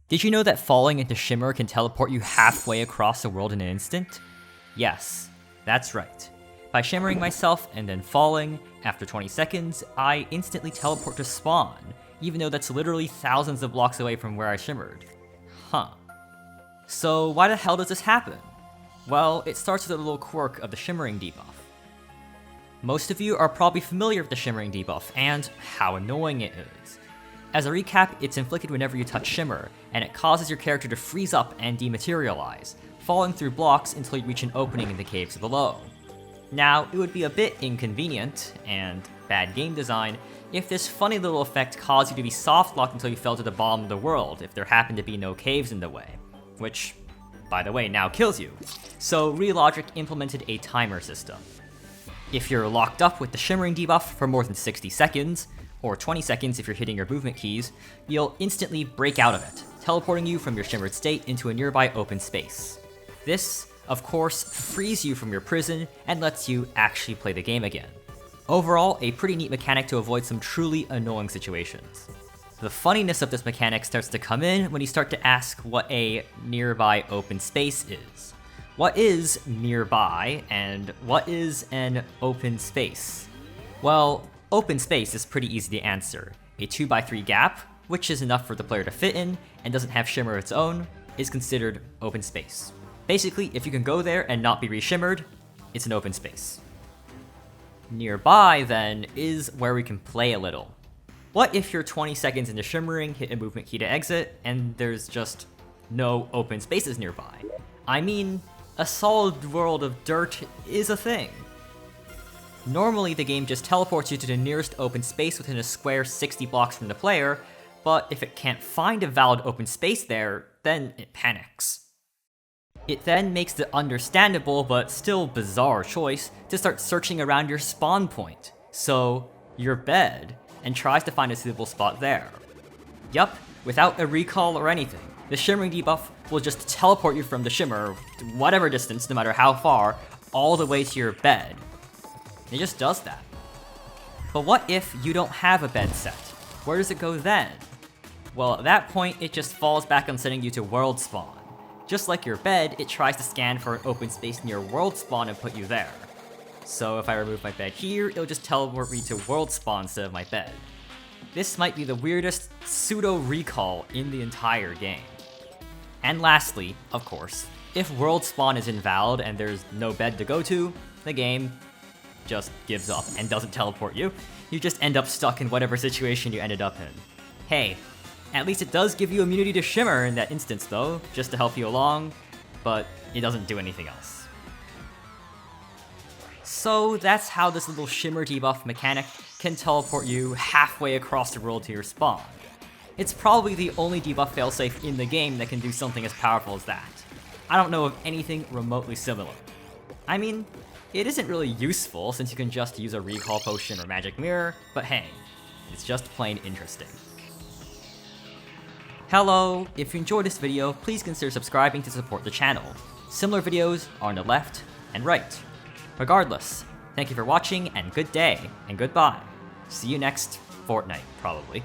Did you know that falling into Shimmer can teleport you halfway across the world in an instant? Yes, that's right. By shimmering myself and then falling, after 20 seconds, I instantly teleport to spawn, even though that's literally thousands of blocks away from where I shimmered. Huh. So why the hell does this happen? Well, it starts with a little quirk of the shimmering debuff. Most of you are probably familiar with the shimmering debuff and how annoying it is. As a recap, it's inflicted whenever you touch Shimmer, and it causes your character to freeze up and dematerialize, falling through blocks until you reach an opening in the caves below. Now, it would be a bit inconvenient, and bad game design, if this funny little effect caused you to be soft-locked until you fell to the bottom of the world if there happened to be no caves in the way, which, by the way, now kills you. So Relogic implemented a timer system. If you're locked up with the shimmering debuff for more than 60 seconds, or 20 seconds if you're hitting your movement keys, you'll instantly break out of it, teleporting you from your shimmered state into a nearby open space. This, of course, frees you from your prison and lets you actually play the game again. Overall, a pretty neat mechanic to avoid some truly annoying situations. The funniness of this mechanic starts to come in when you start to ask what a nearby open space is. What is nearby, and what is an open space? Well, open space is pretty easy to answer. A 2x3 gap, which is enough for the player to fit in and doesn't have shimmer of its own, is considered open space. Basically, if you can go there and not be re-shimmered, it's an open space. Nearby, then, is where we can play a little. What if you're 20 seconds into shimmering, hit a movement key to exit, and there's just no open spaces nearby? I mean, a solid world of dirt is a thing. Normally, the game just teleports you to the nearest open space within a square 60 blocks from the player, but if it can't find a valid open space there, then it panics. It then makes the understandable but still bizarre choice to start searching around your spawn point, so your bed, and tries to find a suitable spot there. Yup, without a recall or anything, the shimmering debuff will just teleport you from the shimmer, whatever distance, no matter how far, all the way to your bed. It just does that. But what if you don't have a bed set? Where does it go then? Well, at that point, it just falls back on sending you to world spawn. Just like your bed, it tries to scan for an open space near world spawn and put you there. So if I remove my bed here, it'll just teleport me to world spawn instead of my bed. This might be the weirdest pseudo-recall in the entire game. And lastly, of course, if world spawn is invalid and there's no bed to go to, the game just gives up and doesn't teleport you. You just end up stuck in whatever situation you ended up in. Hey, at least it does give you immunity to Shimmer in that instance though, just to help you along, but it doesn't do anything else. So that's how this little Shimmer debuff mechanic can teleport you halfway across the world to your spawn. It's probably the only debuff failsafe in the game that can do something as powerful as that. I don't know of anything remotely similar. I mean, it isn't really useful since you can just use a recall potion or magic mirror, but hey, it's just plain interesting. Hello, if you enjoyed this video, please consider subscribing to support the channel. Similar videos are on the left and right. Regardless, thank you for watching and good day and goodbye. See you next fortnight, probably.